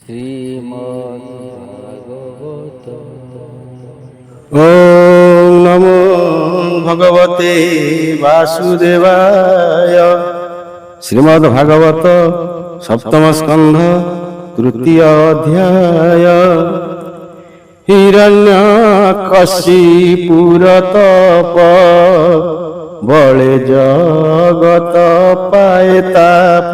শ্রীমদ্ভাগবত। ওম নমো ভগবতে বাসুদেবায়। শ্রীমদ্ ভাগবত সপ্তম স্কন্ধ তৃতীয় অধ্যায়। হিরণ্যকশিপুর তপ বলে জগত পায়ে তাপ।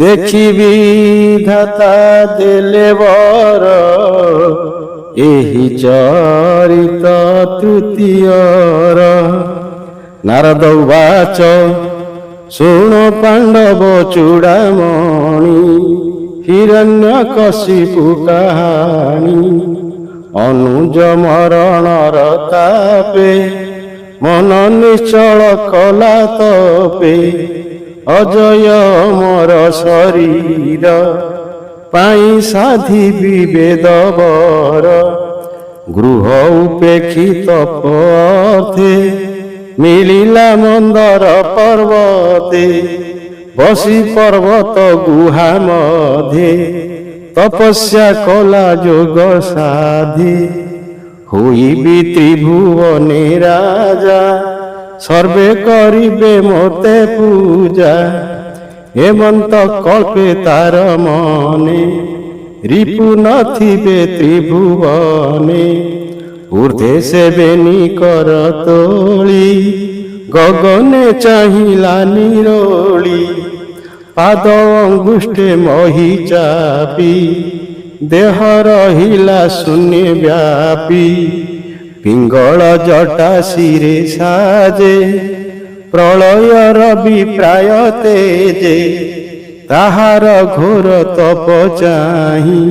দেখি বিধাতা দেলে বর ଏହି ଚରିତ ତୃତୀୟର। ନାରଦ ଉବାଚ ଶୁଣ ପାଣ୍ଡବ ଚୂଡ଼ାମଣି, ହିରଣ୍ୟକଶିପୁ କାହାଣୀ। ଅନୁଜ ମରଣର ତାପେ ମନ ନିଶ୍ଚଳ କଲା ତପେ। ଅଜୟ ମୋର ଶରୀର ପାଇଁ ସାଧି ବିବେଦ ବର। ଗୃହ ଉପେକ୍ଷିତ ପଥେ ମିଳିଲା ମନ୍ଦର ପର୍ବତେ। ବସି ପର୍ବତ ଗୁହା ମଧ୍ୟେ ତପସ୍ୟା କଲା ଯୋଗ ସାଧି। ହୋଇବି ତ୍ରିଭୁବନେ ରାଜା, ସର୍ବେ କରିବେ ମୋତେ ପୂଜା। ହେମନ୍ତ କଳ୍ପେ ତାର ମନେ, ରିପୁ ନଥିବେ ତ୍ରିଭୁବନେ। ଊର୍ଦ୍ଧ୍ୱେ ସେବେନି କର ତୋଳି, ଗଗନେ ଚାହିଁଲା ନିରୋଳି। ପାଦ ଅଙ୍ଗୁଷ୍ଠେ ମହି ଚାପି, ଦେହ ରହିଲା ଶୂନ୍ୟ ବ୍ୟାପୀ। ପିଙ୍ଗଳ ଜଟା ଶିରେ ସାଜେ, ପ୍ରଳୟର ବିପ୍ରାୟ ତେଜେ। ତାହାର ଘୋର ତପ ଚାହିଁ,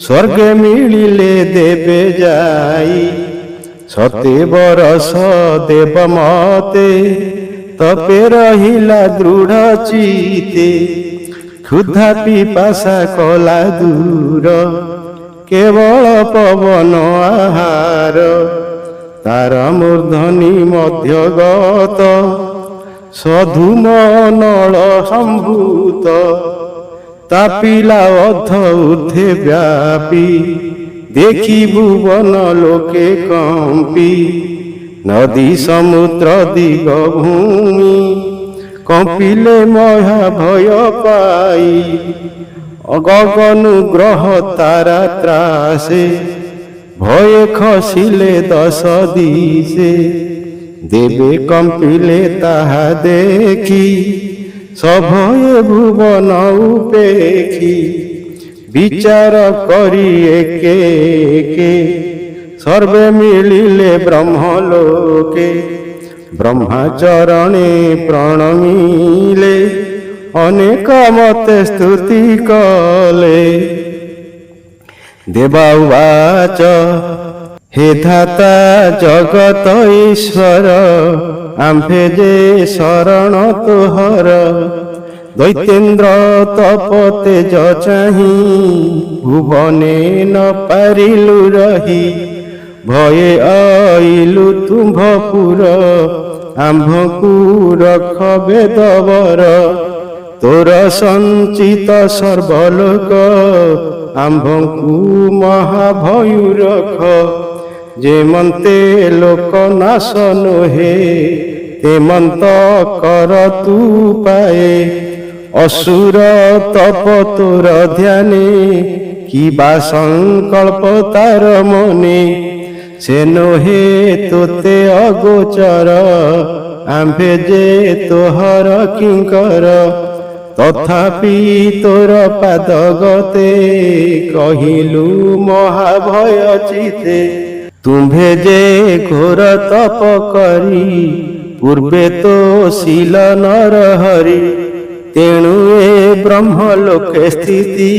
ସ୍ୱର୍ଗେ ମିଳିଲେ ଦେବେ ଯାଇ। ସତେ ବରଷ ଦେବ ମତେ, ତପେ ରହିଲା ଦୃଢ଼ ଚିତେ। କ୍ଷୁଧା ପିପାସା କଲା ଦୂର, କେବଳ ପବନ ଆହାର। ତାର ମୂର୍ଧନି ମଧ୍ୟଗତ, ସଧୁମ ନଳ ସମ୍ଭୂତ। ତାପିଲା ଅଧ ଊର୍ଦ୍ଧ୍ୱେ ବ୍ୟାପୀ, ଦେଖି ଭୁବନ ଲୋକେ କମ୍ପି। ନଦୀ ସମୁଦ୍ର ଦିଗ ଭୂମି, କମ୍ପିଲେ ମହା ଭୟ ପାଇ। ଗଗନ ଗ୍ରହ ତାରା ତ୍ରାସେ, ଭୟେ ଖସିଲେ ଦଶ ଦିଶେ। ଦେବେ କମ୍ପିଲେ ତାହା ଦେଖି, ସଭୟେ ଭୁବନ ଉପେକ୍ଷି। ବିଚାର କରି ଏକେ ଏକେ, ସର୍ବେ ମିଳିଲେ ବ୍ରହ୍ମଲୋକେ। ବ୍ରହ୍ମାଚରଣେ ପ୍ରଣମିଲେ, ଅନେକ ମତେ ସ୍ତୁତି କଲେ। ଦେବା ଉବାଚ ହେ ଧାତା ଜଗତ ଈଶ୍ୱର, ଆମ୍ଭେ ଯେ ଶରଣ ତୋହର। ଦୈତ୍ୟେନ୍ଦ୍ର ତପ ତେଜ ଚାହିଁ, ଭୁବନେ ନ ପାରିଲୁ ରହି। ଭୟେ ଆଇଲୁ ତୁମ୍ଭପୁର, ଆମ୍ଭକୁ ରଖ ବେଦବର। ତୋର ସଞ୍ଚିତ ସର୍ବଲୋକ, ଆମ୍ଭଙ୍କୁ ମହାଭୟୁ ରଖ। ଯେମନ୍ତେ ଲୋକ ନାଶ ନୋହେ, ତେମନ୍ତ କର ତୁ ପାଏ। ଅସୁର ତପ ତୋର ଧ୍ୟାନେ, କିବା ସଂକଳ୍ପ ତାର ମନେ। ସେ ନୋହେ ତୋତେ ଅଗୋଚର, ଆମ୍ଭେ ଯେ ତୋହର କିଙ୍କର। ତଥାପି ତୋର ପାଦ ଗତେ, କହିଲୁ ମହାଭୟ ଚିତେ। ତୁମ୍ଭେ ଯେ ଘୋର ତପ କରି, ପୂର୍ବେ ତ ଶିଲ ନର ହରି। ତେଣୁ ଏ ବ୍ରହ୍ମଲୋକେ ସ୍ଥିତି,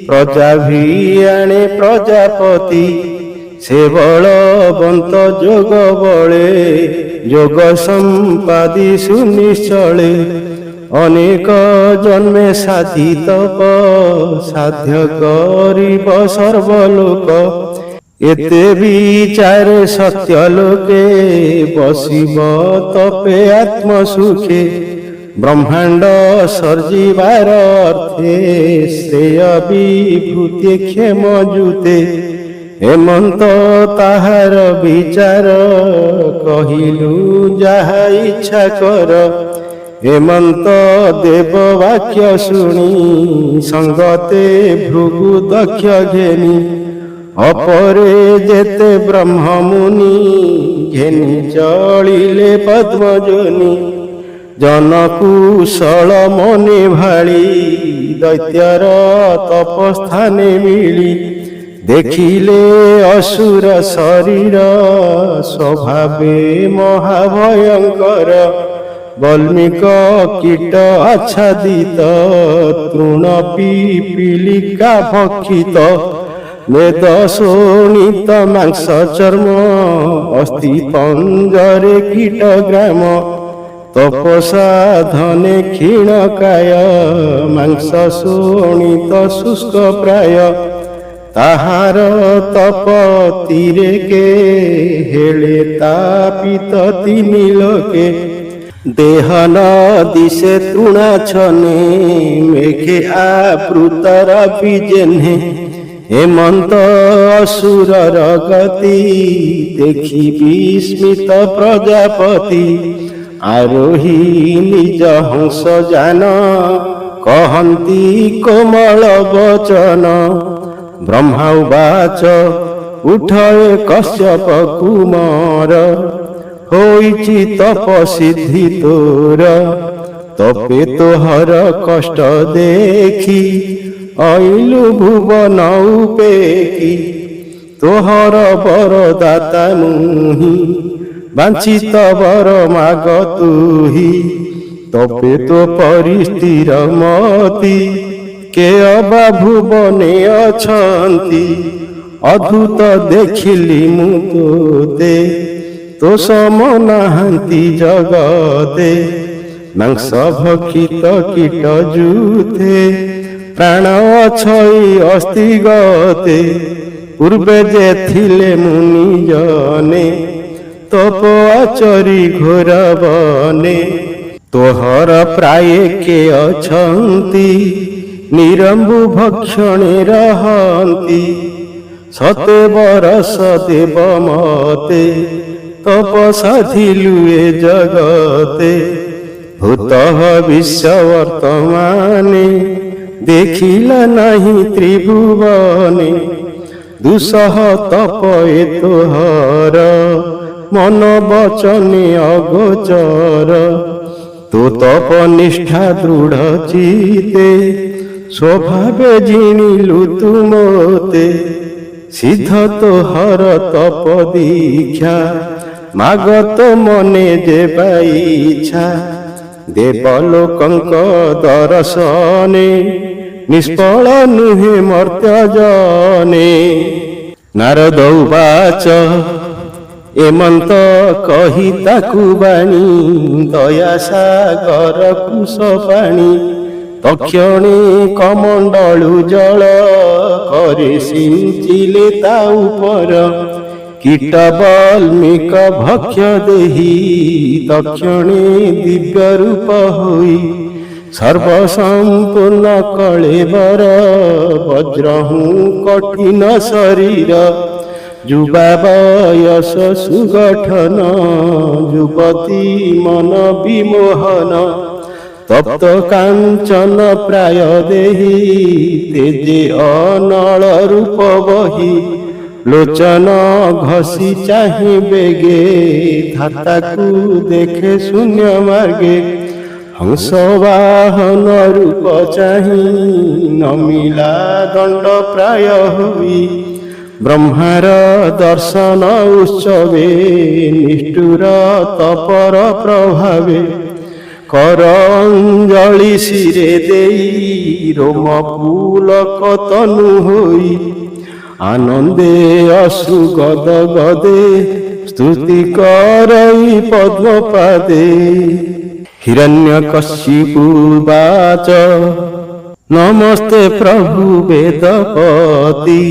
ପ୍ରଜା ଭିଆଣେ ପ୍ରଜାପତି। ସେ ବଳବନ୍ତ ଯୋଗ ବଳେ, ଯୋଗ ସମ୍ପାଦି ସୁନିଶ୍ଚଳେ। ଅନେକ ଜନ୍ମେ ସାଧି ତପ, ସାଧ୍ୟ କରିବ ସର୍ବଲୋକ। ଏତେ ବିଚାରେ ସତ୍ୟ ଲୋକେ, ବସିବ ତପେ ଆତ୍ମ ସୁଖେ। ବ୍ରହ୍ମାଣ୍ଡ ସର୍ଜିବାର ଅର୍ଥେ ଶ୍ରେୟ ବିଭୂତି କ୍ଷେମ ଜୁତେ ହେମନ୍ତ ତାହାର ବିଚାର କହିଲୁ ଯାହା ଇଚ୍ଛା କର ହେମନ୍ତ ଦେବ ବାକ୍ୟ ଶୁଣି ସଙ୍ଗତେ ଭୃଗୁ ଦକ୍ଷ ଘେନି ଅପରେ ଯେତେ ବ୍ରହ୍ମମୁନି ଘେନି ଚଳିଲେ ପଦ୍ମଜୋନି ଜନକୁଶଳ ମନେ ଭାଳି ଦୈତ୍ୟର ତପସ୍ଥାନେ ମିଳି ଦେଖିଲେ ଅସୁର ଶରୀର ସ୍ୱଭାବେ ମହାଭୟଙ୍କର ବଲ୍ମିକ କୀଟ ଆଚ୍ଛାଦିତ ତୃଣ ପିପିଲିକା ଭକ୍ଷିତ ବେଦ ଶୋଣିତ ମାଂସ ଚର୍ମ ଅସ୍ଥି ପଞ୍ଜରେ କୀଟ ଗ୍ରାମ ତପସାଧନେ କ୍ଷୀଣ କାୟ ମାଂସ ଶୋଣିତ ଶୁଷ୍କ ପ୍ରାୟ ତାହାର ତପତିରେ କେ ହେଳେ ତାପିତ ତିନି ଲୋକେ ଦେହ ନ ଦିଶେ ତୃଣାଛନେ ମେଘେ ଆବୃତର ବିଜେହ୍ନେ ହେମନ୍ତ ଅସୁରର ଗତି ଦେଖି ବିସ୍ମିତ ପ୍ରଜାପତି ଆରୋହୀ ନିଜ ହଂସ ଯାନ କହନ୍ତି କୋମଳ ବଚନ ବ୍ରହ୍ମା ଉବାଚ ଉଠ ଏ କଶ୍ୟପ କୁମାର ହୋଇଛି ତପସିଦ୍ଧି ତୋର ତପେ ତୋହର କଷ୍ଟ ଦେଖି ଅଇଲୁ ଭୁବନ ଉପେକି ତୋହର ବରଦାତା ମୁହିଁ ବାଞ୍ଛିତ ବର ମାଗ ତୁହି ତପେ ତୋ ପରିସ୍ଥିର ମତି କେ ଅବା ଭୁବନେ ଅଛନ୍ତି ଅଦ୍ଭୁତ ଦେଖିଲି ମୁଁ ତୋତେ ତୋ ସମ ନାହାନ୍ତି ଜଗତେ ମାଂସ ଭକ୍ଷିତ କୀଟ ଜୁତେ ପ୍ରାଣ ଅଛଇ ଅସ୍ଥି ଗତେ ପୂର୍ବେ ଯେ ଥିଲେ ମୁନି ଜନେ ତପ ଆଚରି ଘୋର ବନେ ତୋହର ପ୍ରାୟ କେ ଅଛନ୍ତି ନିରମ୍ବୁ ଭକ୍ଷଣେ ରହନ୍ତି ସତେ ବରଷ ଦେବ ମତେ ତପ ସାଧିଲୁ ଏ ଜଗତେ ଭୂତ ବିଶ୍ୱ ବର୍ତ୍ତମାନେ ଦେଖିଲା ନାହିଁ ତ୍ରିଭୁବନେ ଦୁଃସହ ତପ ଏ ତୋହର ମନ ବଚନେ ଅଗୋଚର ତୋ ତପ ନିଷ୍ଠା ଦୃଢ଼ ଚିତେ ସ୍ୱଭାବେ ଜିଣିଲୁ ତୁ ମୋତେ ସିଦ୍ଧ ତୋହର ତପ ଦୀକ୍ଷା ମାଗତ ମନେ ଦେବା ଇଚ୍ଛା ଦେବଲୋକଙ୍କ ଦର୍ଶନେ ନିଷ୍ଫଳ ନୁହେଁ ମର୍ତ୍ତ୍ୟ ଜନେ ନାରଦ ଉବାଚ ଏମନ୍ତ କହି ତାକୁ ବାଣୀ ଦୟା ସାଗର କୁଶ ପାଣି ତକ୍ଷଣେ କମଣ୍ଡଳୁ ଜଳ କରି ସିଞ୍ଚିଲେ ତା ଉପର କୀଟ ବଲ୍ମିକ ଭକ୍ଷ ଦେହି ତକ୍ଷଣେ ଦିବ୍ୟ ରୂପ ହୋଇ ସର୍ବସମ୍ପୂର୍ଣ୍ଣ କଳେବର ବଜ୍ରହୁ କଠିନ ଶରୀର ଯୁବା ବୟସ ସୁଗଠନ ଯୁବତୀ ମନ ବିମୋହନ ତପ୍ତ କାଞ୍ଚନ ପ୍ରାୟ ଦେହି ତେଜେ ଅନଳ ରୂପ ବହି ଲୋଚନ ଘଷି ଚାହିଁ ବେগে ଧାତାକୁ ଦେଖେ ଶୂନ୍ୟ ମାର୍ଗେ ହଂସ ବାହନ ରୂପ ଚାହିଁ ନମିଲା ଦଣ୍ଡ ପ୍ରାୟ ହୋଇ ବ୍ରହ୍ମାର ଦର୍ଶନ ଉତ୍ସବେ ନିଷ୍ଠୁର ତପର ପ୍ରଭାବେ କର ଅଞ୍ଜଳି ଶିରେ ଦେଇ ରୋମ ପୁଲକ ତନୁ ହୋଇ ଆନନ୍ଦେ ଅଶ୍ରୁ ଗଦ ଗଦେ ସ୍ତୁତି କରଇ ପଦ୍ମପାଦେ ହିରଣ୍ୟକଶିପୁ ବାଚ ନମସ୍ତେ ପ୍ରଭୁ ବେଦପତି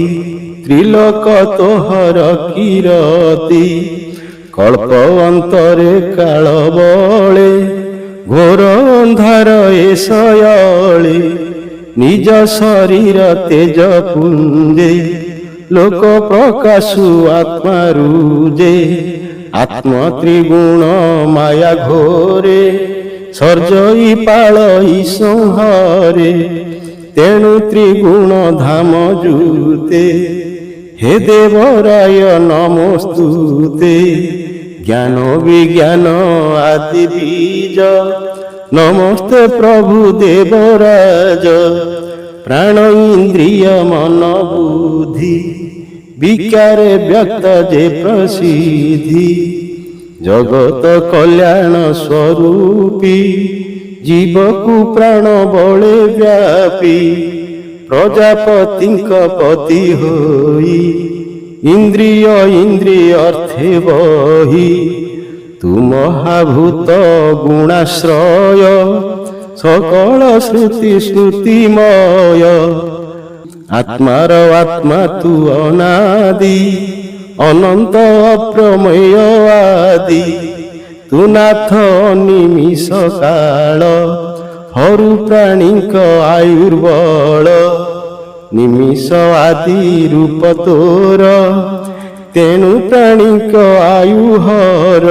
ତ୍ରିଲୋକ ତୋହର କିରତି କଳ୍ପ ଅନ୍ତରେ କାଳ ବଳେ ଘୋର ଅନ୍ଧାର ଏ ଶୟଳେ ନିଜ ଶରୀର ତେଜ ପୁଞ୍ଜେ ଲୋକ ପ୍ରକାଶୁ ଆତ୍ମାରୁ ଯେ ଆତ୍ମ ତ୍ରିଗୁଣ ମାୟା ଘୋରେ ସର୍ଜଇ ପାଳଇ ସଂହରେ ତେଣୁ ତ୍ରିଗୁଣ ଧାମ ଜୁତେ हे देवराय नमस्तुते ज्ञान विज्ञान आदि बीज नमस्ते प्रभु देवराज प्राण इंद्रिय मन बुद्धि विकारे व्यक्त जे प्रसिद्धि जगत कल्याण स्वरूपी जीवकु प्राण बळे व्यापी प्रजापतिंक पति होई इंद्रिय इंद्रिय अर्थे बही तु महाभूत गुणाश्रय सकल श्रुति श्रुतिमय आत्मार आत्मा तु अनादि अनंत अप्रमेय आदि तु नाथ निमिष काल हरु प्राणीक आयुर्बल निमिष आदि रूप तोर तेणु प्राणीक आयुहर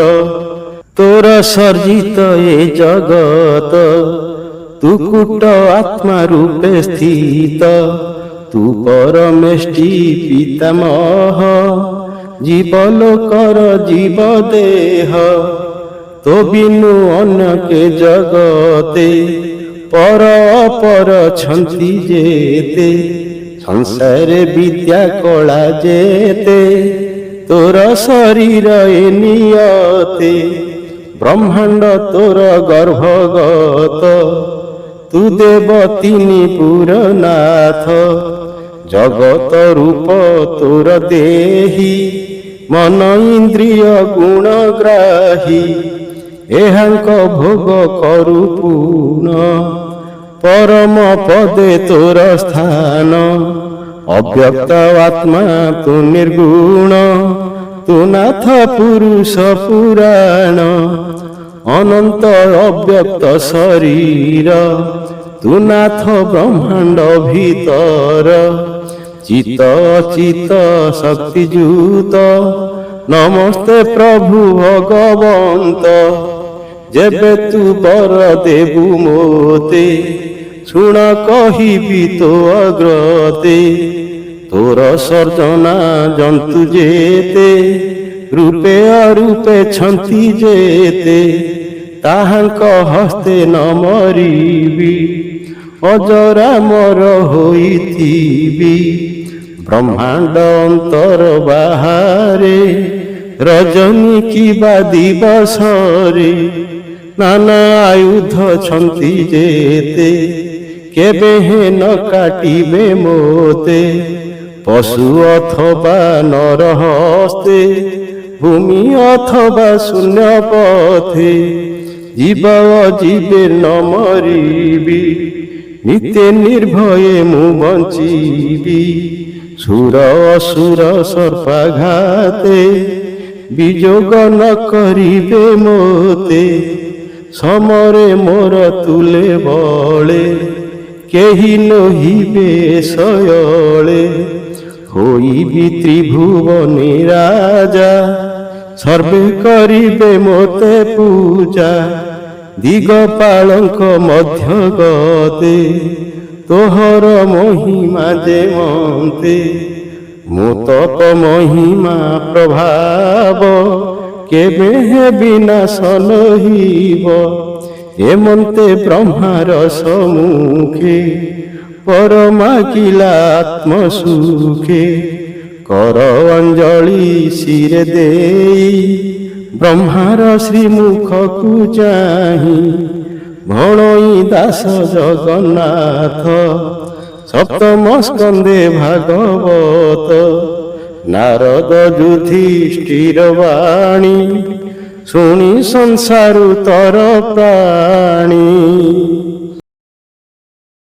तोर सर्जित ए जगत तु कूट आत्मा रूपे स्थित तु परमेष्टि पितामह जीवलोकर जीव देह तो बिनु अन्य के जगते पर अपर छंती जेते संसार विद्या कला जेते तोर शरीर ए नियते ब्रह्मांड तोर गर्भगत तु देवतीनि पुरनाथ जगत रूप तोर देही मन इंद्रिय गुणग्राही एहांक भोग करु पूर्ण परम पदे तोर स्थान अव्यक्त आत्मा तु निर्गुण तु नाथ पुरुष पुराण अनंत अव्यक्त शरीर तु नाथ ब्रह्मांड भीतर चित चित शक्तिजूत नमस्ते प्रभु भगवंत जेबे तु बर देबु मोते शुण कहिबि तो अग्रते तोर सर्जना जंतु जेते रूपे अरूपे छंती जेते ताहांक हस्ते न मरिबि अजरा मर होइथिबि ब्रह्मांड अंतर बाहारे रजनी किबा दिवसरे नाना आयुध छंती जेते केबे हे न काटिबे मोते पशु अथवा नर हस्ते भूमि अथवा शून्य पथे जीव अजीवे न मरिबि नित्य निर्भये मु बंचिबि सुर असुर सर्पाघाते विजोग न करिबे मोते समरे मोर तुले बळे केहि नहिबे शयळे होइबि त्रिभुवने राजा सर्वे करिबे मोते पूजा दिगपालंक मध्य गते तोहर महिमा जेमते मु तप महिमा प्रभाव केबे हे विनाश नहिब एमंते ब्रह्मार सम्मुखे परमाकिला आत्म सुखे कर अंजलि शिरे देई ब्रह्मार श्रीमुख को चाही भणई दास जगन्नाथ सप्तम स्कंदे भागवत नारद युधिष्ठिर वाणी शुणी संसार तर प्राणी।